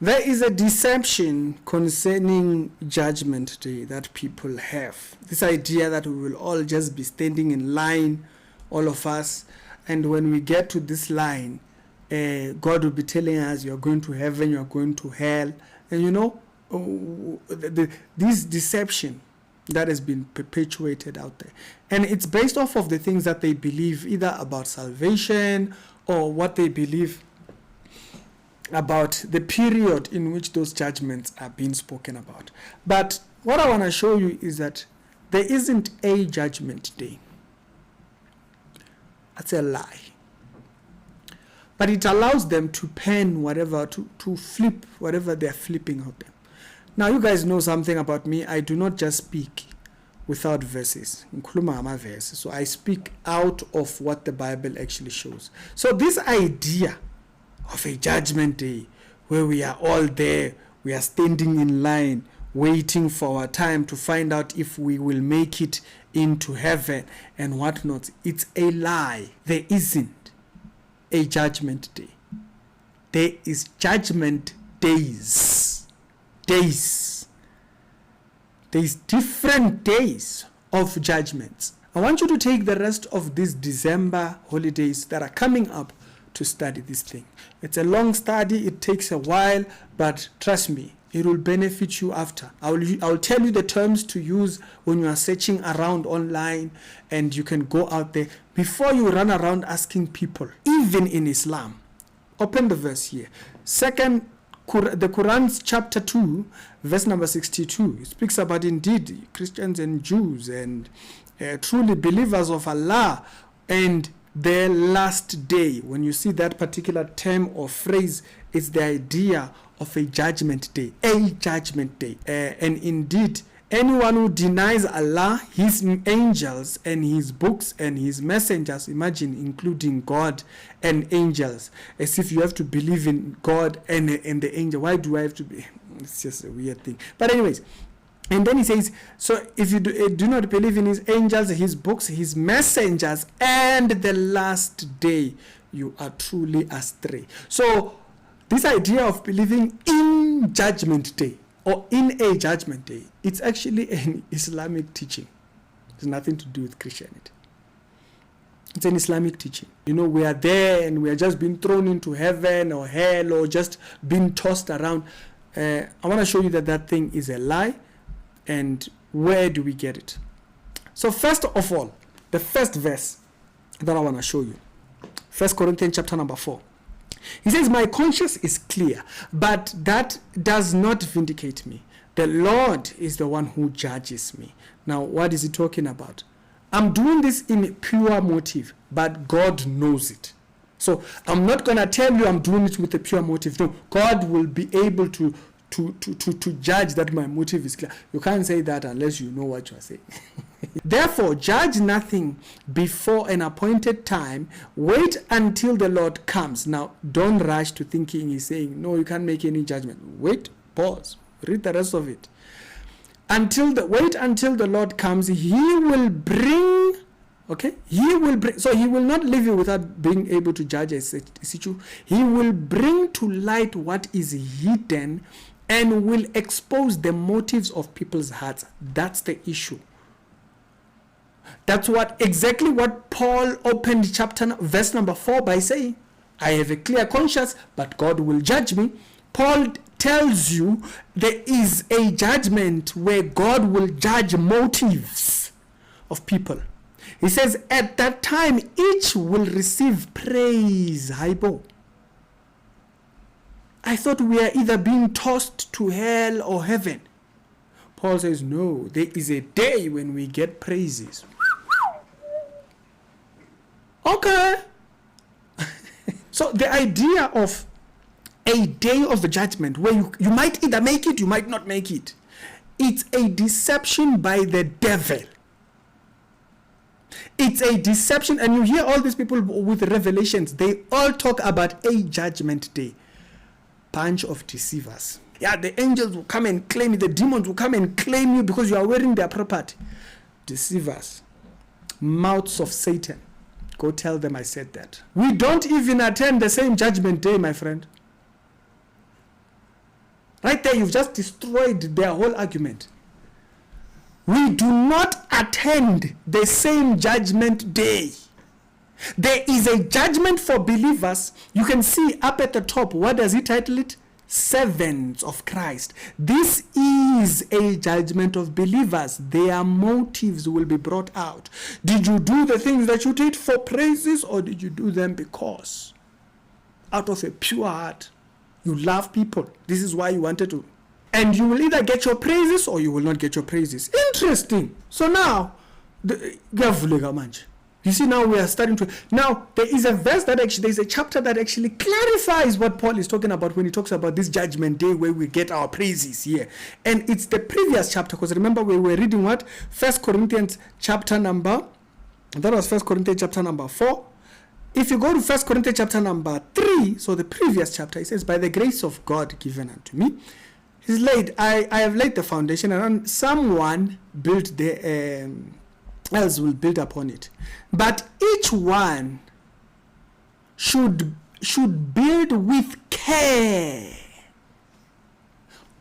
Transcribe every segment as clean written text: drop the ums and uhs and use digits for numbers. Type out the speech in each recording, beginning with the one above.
There is a deception concerning Judgment Day that people have. This idea that we will all just be standing in line, all of us, and when we get to this line, God will be telling us, you're going to heaven, you're going to hell. And this deception that has been perpetuated out there. And it's based off of the things that they believe, either about salvation or what they believe about the period in which those judgments are being spoken about. But what I want to show you is that there isn't a judgment day. That's a lie. But it allows them to pen whatever, to flip whatever they're flipping out there. Now, you guys know something about me. I do not just speak without verses. So I speak out of what the Bible actually shows. So this idea of a judgment day where we are all there, we are standing in line, waiting for our time to find out if we will make it into heaven and whatnot, it's a lie. There isn't a judgment day. There is judgment days. There's different days of judgments. I want you to take the rest of these December holidays that are coming up to study this thing. It's a long study, it takes a while, but trust me, it will benefit you after. I will tell you the terms to use when you are searching around online, and you can go out there before you run around asking people, even in Islam. Open the verse here. The Quran's chapter 2, verse number 62. It speaks about indeed Christians and Jews and truly believers of Allah and their last day. When you see that particular term or phrase, it's the idea of a judgment day. A judgment day. And indeed, anyone who denies Allah, his angels and his books and his messengers, imagine including God and angels, as if you have to believe in God and the angel. Why do I have to be? It's just a weird thing. But anyways, and then he says, so if you do not believe in his angels, his books, his messengers, and the last day, you are truly astray. So this idea of believing in judgment day or in a judgment day, it's actually an Islamic teaching. It's nothing to do with Christianity. It's an Islamic teaching. We are there and we are just being thrown into heaven or hell or just being tossed around. I want to show you that thing is a lie. And where do we get it? So first of all, the first verse that I want to show you, 1 Corinthians chapter number 4. He says, my conscience is clear, but that does not vindicate me. The Lord is the one who judges me. Now, what is he talking about? I'm doing this in pure motive, but God knows it. So I'm not going to tell you I'm doing it with a pure motive. No, God will be able to judge that my motive is clear. You can't say that unless you know what you are saying. Therefore, judge nothing before an appointed time. Wait until the Lord comes. Now, don't rush to thinking he's saying, no, you can't make any judgment. Wait, pause, read the rest of it. Wait until the Lord comes. He will bring, so he will not leave you without being able to judge a situation. He will bring to light what is hidden and will expose the motives of people's hearts. That's the issue. That's exactly what Paul opened verse number 4 by saying, I have a clear conscience, but God will judge me. Paul tells you there is a judgment where God will judge motives of people. He says, at that time, each will receive praise. Hypo. I thought we are either being tossed to hell or heaven. Paul says, no, there is a day when we get praises. Okay. So the idea of a day of the judgment where you might either make it, you might not make it. It's a deception by the devil. It's a deception, and you hear all these people with revelations, they all talk about a judgment day. Bunch of deceivers. Yeah, the angels will come and claim you, the demons will come and claim you because you are wearing their property. Deceivers. Mouths of Satan. Go tell them I said that. We don't even attend the same judgment day, my friend. Right there, you've just destroyed their whole argument. We do not attend the same judgment day. There is a judgment for believers. You can see up at the top, what does he title it? Servants of Christ. This is a judgment of believers. Their motives will be brought out. Did you do the things that you did for praises, or did you do them because out of a pure heart you love people? This is why you wanted to. And you will either get your praises or you will not get your praises. Interesting. So now, you see, now we are starting to. Now, there is a verse that actually, there's a chapter that actually clarifies what Paul is talking about when he talks about this judgment day where we get our praises here. And it's the previous chapter, because remember we were reading what? 1 Corinthians chapter number, that was 1 Corinthians chapter number 4. If you go to 1 Corinthians chapter number 3, so the previous chapter, it says, by the grace of God given unto me, I have laid the foundation, and someone built the else will build upon it. But each one should build with care.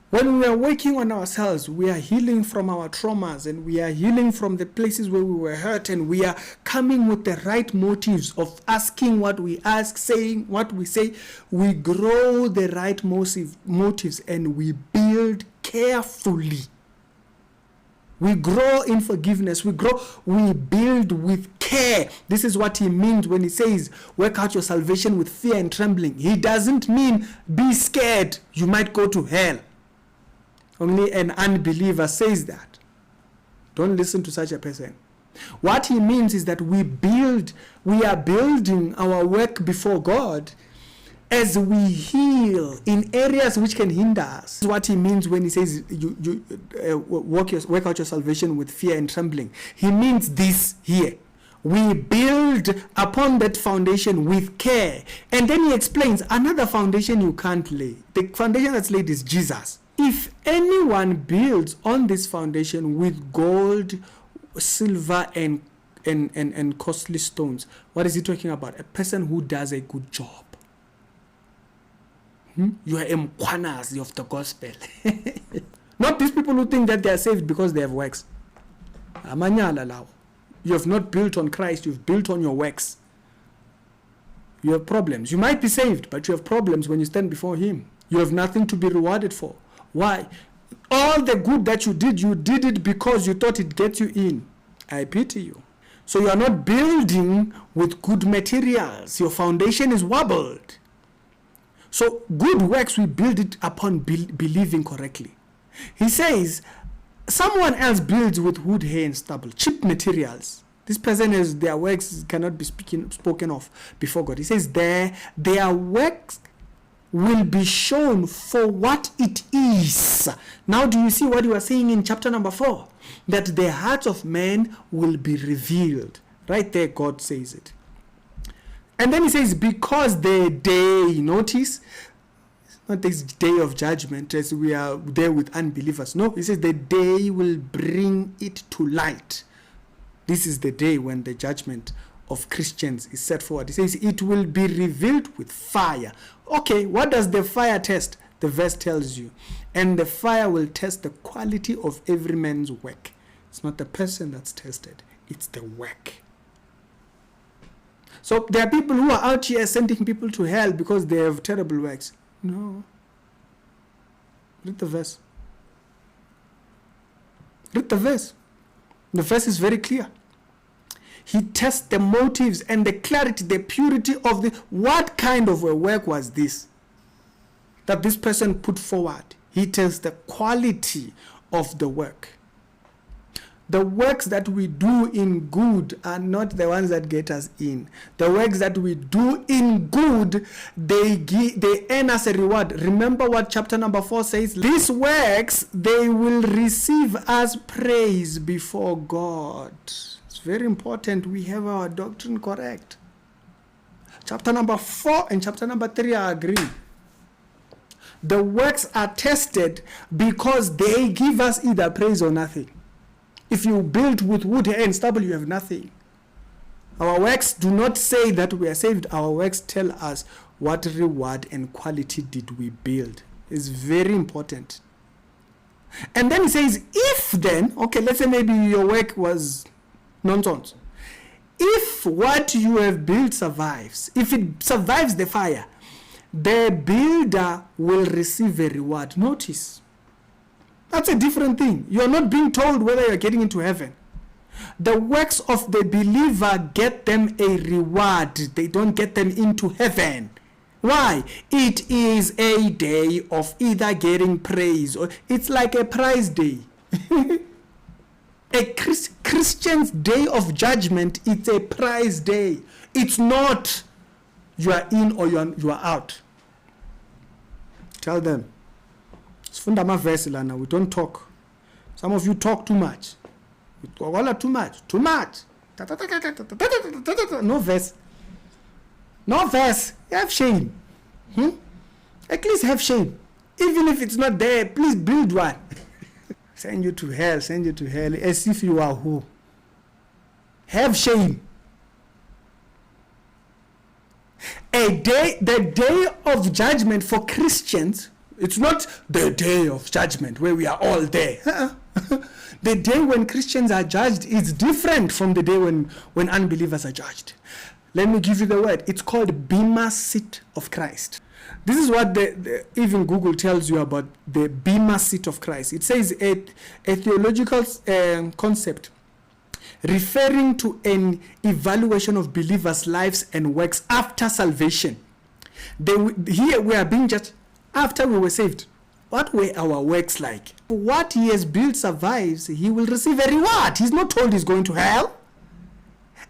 When we are working on ourselves, we are healing from our traumas, and we are healing from the places where we were hurt, and we are coming with the right motives of asking what we ask, saying what we say. We grow the right motives, and we build carefully. We grow in forgiveness. We build with care. This is what he means when he says, work out your salvation with fear and trembling. He doesn't mean be scared, you might go to hell. Only an unbeliever says that. Don't listen to such a person. What he means is that we are building our work before God as we heal in areas which can hinder us. This is what he means when he says work out your salvation with fear and trembling. He means this here. We build upon that foundation with care. And then he explains another foundation you can't lay. The foundation that's laid is Jesus. If anyone builds on this foundation with gold, silver, and costly stones, what is he talking about? A person who does a good job. You are mkwanas of the gospel. Not these people who think that they are saved because they have works. You have not built on Christ, you've built on your works. You have problems. You might be saved, but you have problems when you stand before him. You have nothing to be rewarded for. Why? All the good that you did it because you thought it gets you in. I pity you. So you are not building with good materials. Your foundation is wobbled. So good works, we build it upon believing correctly. He says, someone else builds with wood, hay, and stubble, cheap materials. This person has their works cannot be spoken of before God. He says their works will be shown for what it is. Now, do you see what you are saying in chapter number 4? That the heart of man will be revealed. Right there, God says it. And then he says, because the day, notice, not this day of judgment as we are there with unbelievers. No, he says the day will bring it to light. This is the day when the judgment of Christians is set forward. He says it will be revealed with fire. Okay, what does the fire test? The verse tells you. And the fire will test the quality of every man's work. It's not the person that's tested, it's the work. So there are people who are out here sending people to hell because they have terrible works. No. Read the verse. Read the verse. The verse is very clear. He tests the motives and the clarity, the purity of what kind of a work was this that this person put forward. He tests the quality of the work. The works that we do in good are not the ones that get us in. The works that we do in good, they earn us a reward. Remember what chapter number 4 says? These works, they will receive as praise before God. It's very important we have our doctrine correct. Chapter number 4 and chapter number 3 are agreeing. The works are tested because they give us either praise or nothing. If you build with wood and stubble, you have nothing. Our works do not say that we are saved. Our works tell us what reward and quality did we build. is very important. And then he says, if then, okay, let's say maybe your work was nonsense. If what you have built survives, if it survives the fire, the builder will receive a reward. Notice, that's a different thing. You are not being told whether you are getting into heaven. The works of the believer get them a reward. They don't get them into heaven. Why? It is a day of either getting praise or it's like a prize day. A Christian's day of judgment, it's a prize day. It's not you are in or you are out. Tell them. We don't talk. Some of you talk too much. We talk all too much. Too much. No verse. No verse. You have shame. At least have shame. Even if it's not there, please build one. Send you to hell, as if you are who? Have shame. The day of judgment for Christians, it's not the day of judgment where we are all there. The day when Christians are judged is different from the day when unbelievers are judged. Let me give you the word. It's called bema seat of Christ. This is what even Google tells you about the bema seat of Christ. It says a theological concept referring to an evaluation of believers' lives and works after salvation. Here we are being judged after we were saved. What were our works like? What he has built survives, he will receive a reward. He's not told he's going to hell.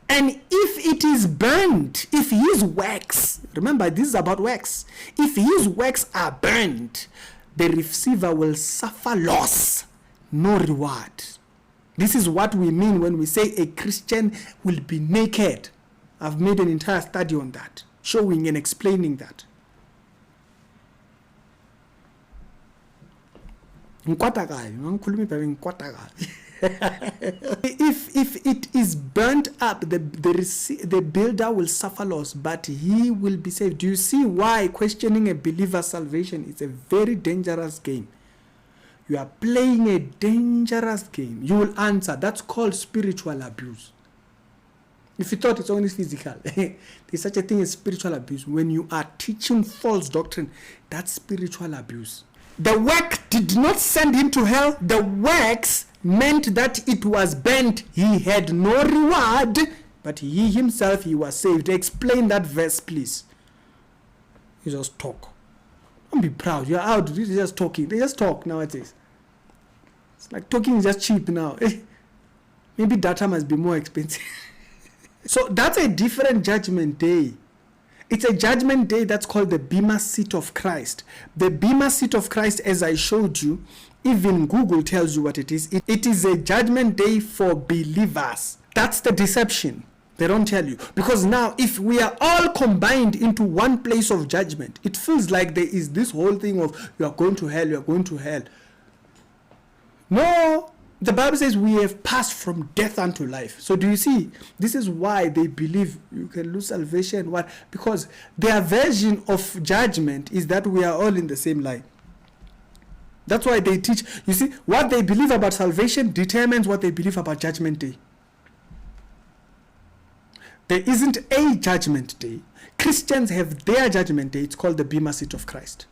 And if it is burned, if his works, remember this is about works, if his works are burned, the receiver will suffer loss, no reward. This is what we mean when we say a Christian will be naked. I've made an entire study on that, showing and explaining that. If it is burnt up, the builder will suffer loss, but he will be saved. Do you see why questioning a believer's salvation is a very dangerous game? You are playing a dangerous game. You will answer. That's called spiritual abuse. If you thought it's only physical, there's such a thing as spiritual abuse. When you are teaching false doctrine, that's spiritual abuse. The work did not send him to hell. The works meant that it was burnt. He had no reward, but he himself, he was saved. Explain that verse, please. You just talk. Don't be proud. You're out. You're just talking. They just talk nowadays. It's like talking is just cheap now. Maybe data must be more expensive. So that's a different judgment day. It's a judgment day that's called the bema seat of Christ. The bema seat of Christ, as I showed you, even Google tells you what it is. It is a judgment day for believers. That's the deception. They don't tell you. Because now, if we are all combined into one place of judgment, it feels like there is this whole thing of you are going to hell, you are going to hell. No. The Bible says we have passed from death unto life. So do you see? This is why they believe you can lose salvation. What? Because their version of judgment is that we are all in the same line. That's why they teach. You see, what they believe about salvation determines what they believe about judgment day. There isn't a judgment day. Christians have their judgment day. It's called the bema seat of Christ.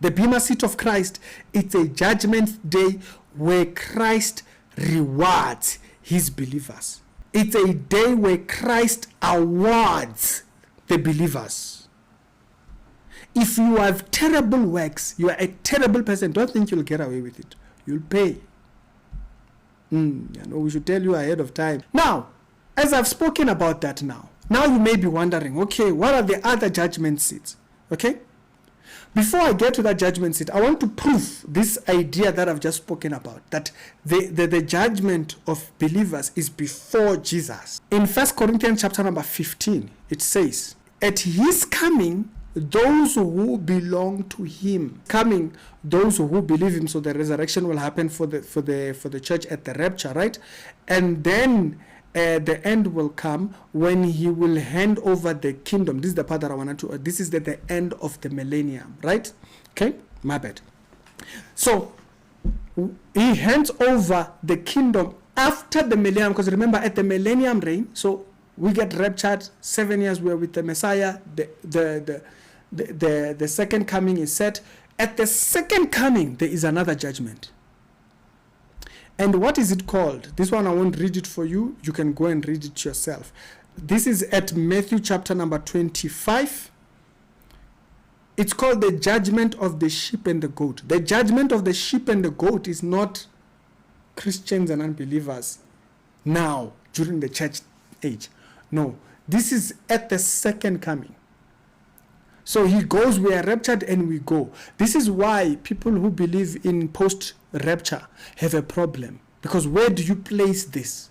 The bema seat of Christ, it's a judgment day where Christ rewards his believers. It's a day where Christ awards the believers. If you have terrible works, you are a terrible person, don't think you'll get away with it. You'll pay. We should tell you ahead of time. Now, as I've spoken about that now you may be wondering, okay, what are the other judgment seats? Okay? Before I get to that judgment seat, I want to prove this idea that I've just spoken about, that the judgment of believers is before Jesus. In 1 Corinthians chapter number 15, it says, at his coming, those who belong to him, those who believe him, so the resurrection will happen for the church at the rapture, right? And then the end will come when he will hand over the kingdom. This is the part that I wanted to. This is the end of the millennium, right? Okay, my bad. So he hands over the kingdom after the millennium, because remember, at the millennium reign, so we get raptured, 7 years we're with the Messiah, the second coming is set. At the second coming, there is another judgment. And what is it called? This one I won't read it for you. You can go and read it yourself. This is at Matthew chapter number 25. It's called the judgment of the sheep and the goat. The judgment of the sheep and the goat is not Christians and unbelievers now, during the church age. No, this is at the second coming. So he goes, we are raptured and we go. This is why people who believe in post-rapture have a problem. Because where do you place this?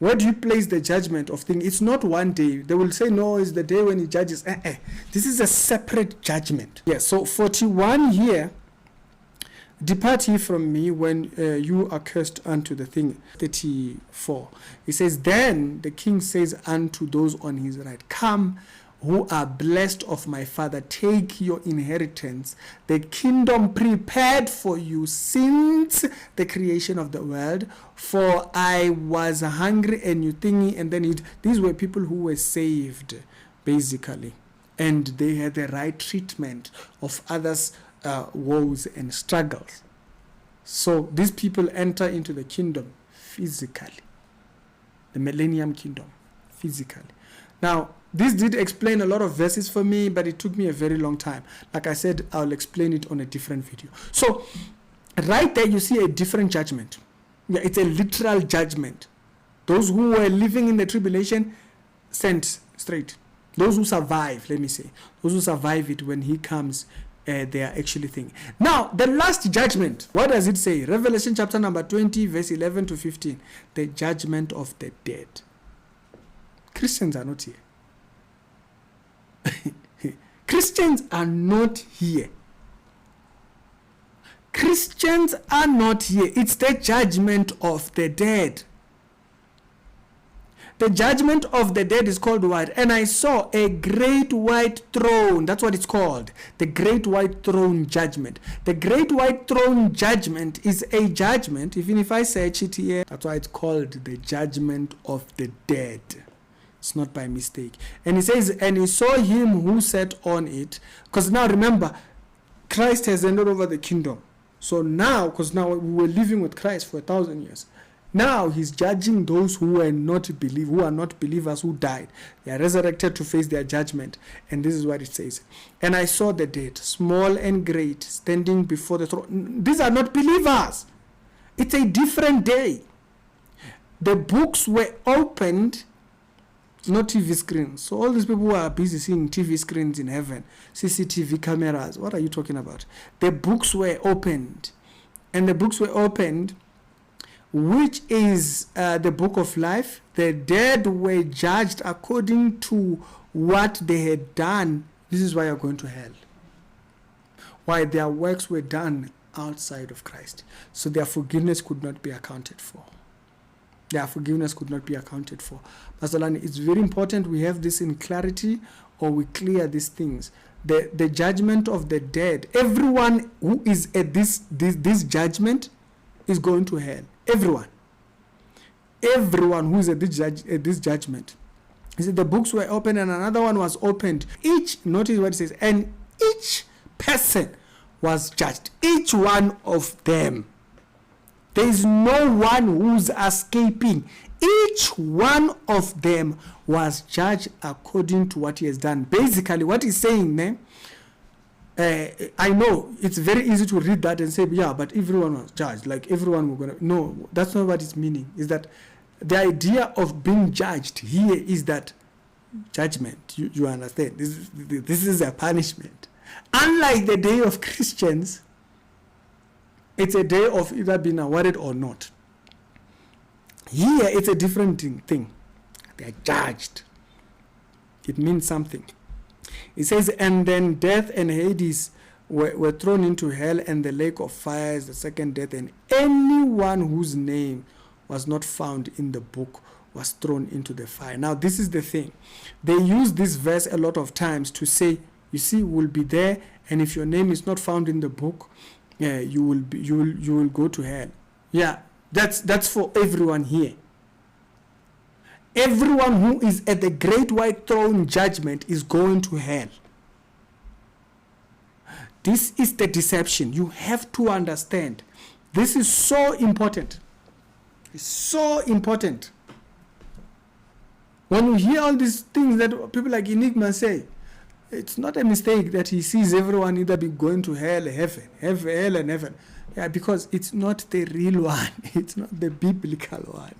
Where do you place the judgment of things? It's not one day. They will say, no, it's the day when he judges. This is a separate judgment. Yes, so 41 here, depart ye from me when you are cursed unto the thing. 34. He says, then the king says unto those on his right, come, who are blessed of my Father, take your inheritance, the kingdom prepared for you since the creation of the world. For I was hungry and you thingy, and then these were people who were saved, basically, and they had the right treatment of others' woes and struggles. So these people enter into the kingdom physically, the millennium kingdom physically. Now, this did explain a lot of verses for me, but it took me a very long time. Like I said, I'll explain it on a different video. So right there, you see a different judgment. Yeah, it's a literal judgment. Those who were living in the tribulation, sent straight. Those who survive, let me say, those who survive it, when he comes, they are actually thinking. Now, the last judgment, what does it say? Revelation chapter number 20, verse 11 to 15. The judgment of the dead. Christians are not here. Christians are not here. Christians are not here. It's the judgment of the dead. The judgment of the dead is called what? And I saw a great white throne. That's what it's called. The great white throne judgment. The great white throne judgment is a judgment. Even if I search it here, that's why it's called the judgment of the dead. It's not by mistake. And he says, and he saw him who sat on it. Because now remember, Christ has handed over the kingdom. So now, because now we were living with Christ for 1,000 years. Now he's judging those who are not believers who died. They are resurrected to face their judgment. And this is what it says. And I saw the dead, small and great, standing before the throne. These are not believers. It's a different day. The books were opened. Not TV screens. So all these people who are busy seeing TV screens in heaven, CCTV cameras, what are you talking about? The books were opened. And the books were opened, which is the book of life. The dead were judged according to what they had done. This is why you're going to hell. Why their works were done outside of Christ. So their forgiveness could not be accounted for. Their forgiveness could not be accounted for. Pastor Lani, it's very important we have this in clarity, or we clear these things. The judgment of the dead, everyone who is at this judgment is going to hell. Everyone who is at this judgment. He said the books were opened and another one was opened. Notice what it says, and each person was judged. Each one of them. There is no one who's escaping. Each one of them was judged according to what he has done. Basically, what he's saying, I know it's very easy to read that and say, yeah, but everyone was judged. Like everyone were gonna. No, that's not what it's meaning. Is that the idea of being judged here is that judgment. You understand? This is a punishment. Unlike the day of Christians, it's a day of either being awarded or not. Here, it's a different thing. They are judged. It means something. It says, and then death and Hades were thrown into hell, and the lake of fire is the second death, and anyone whose name was not found in the book was thrown into the fire. Now, this is the thing. They use this verse a lot of times to say, you see, we'll be there, and if your name is not found in the book, you will go to hell. Yeah, that's for everyone here. Everyone who is at the great white throne judgment is going to hell. This is the deception. You have to understand. This is so important. It's so important. When you hear all these things that people like Enigma say, it's not a mistake that he sees everyone either be going to hell, hell and heaven. Yeah, because it's not the real one. It's not the biblical one.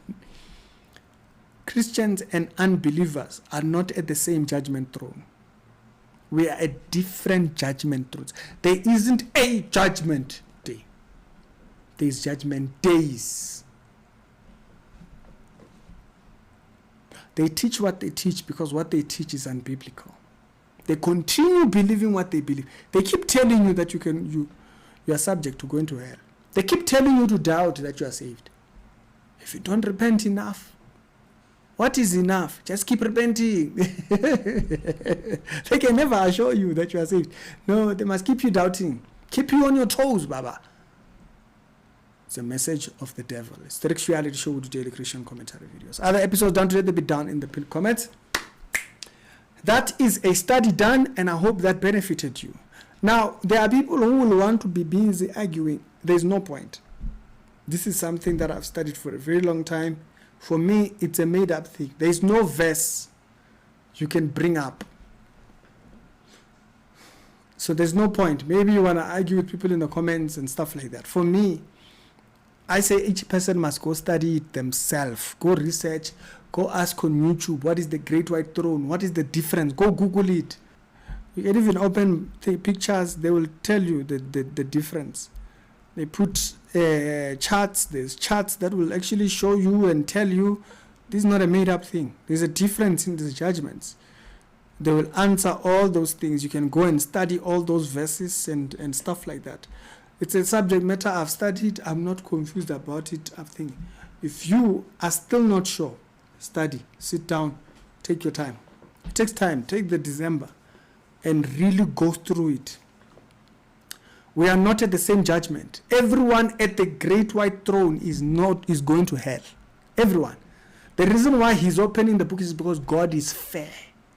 Christians and unbelievers are not at the same judgment throne. We are at different judgment thrones. There isn't a judgment day. There is judgment days. They teach what they teach because what they teach is unbiblical. They continue believing what they believe. They keep telling you that you are subject to going to hell. They keep telling you to doubt that you are saved. If you don't repent enough, what is enough? Just keep repenting. They can never assure you that you are saved. No, they must keep you doubting. Keep you on your toes, Baba. It's a message of the devil. It's the Rick's Reality Show with daily Christian commentary videos. Other episodes done today, they'll be down in the comments. That is a study done, and I hope that benefited you. Now, there are people who will want to be busy arguing. There's no point. This is something that I've studied for a very long time. For me, it's a made-up thing. There's no verse you can bring up. So there's no point. Maybe you want to argue with people in the comments and stuff like that. For me, I say each person must go study it themselves. Go research. Go ask on YouTube, what is the Great White Throne? What is the difference? Go Google it. You can even open the pictures. They will tell you the difference. They put charts. There's charts that will actually show you and tell you this is not a made-up thing. There's a difference in these judgments. They will answer all those things. You can go and study all those verses and stuff like that. It's a subject matter I've studied. I'm not confused about it. I think if you are still not sure, study, sit down, take your time. It takes time. Take the December and really go through it. We are not at the same judgment. Everyone at the great white throne is going to hell. Everyone. The reason why he's opening the book is because God is fair.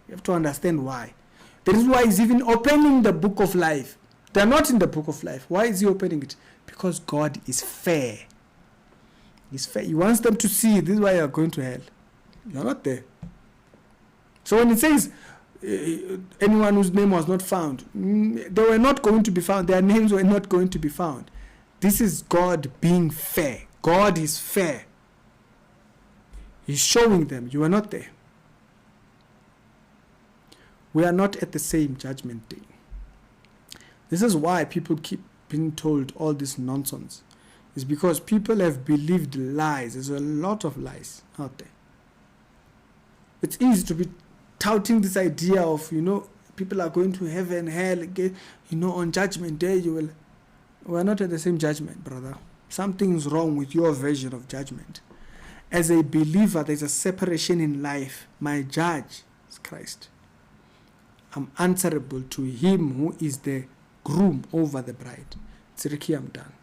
You have to understand why. The reason why he's even opening the book of life. They're not in the book of life. Why is he opening it? Because God is fair. He's fair. He wants them to see this is why you're going to hell. You're not there. So when it says anyone whose name was not found, they were not going to be found. Their names were not going to be found. This is God being fair. God is fair. He's showing them you are not there. We are not at the same judgment day. This is why people keep being told all this nonsense. It's because people have believed lies. There's a lot of lies out there. It's easy to be touting this idea of, people are going to heaven, hell, on judgment day you will. We're not at the same judgment, brother. Something's wrong with your version of judgment. As a believer, there's a separation in life. My judge is Christ. I'm answerable to him who is the groom over the bride. It's Ricky, I'm done.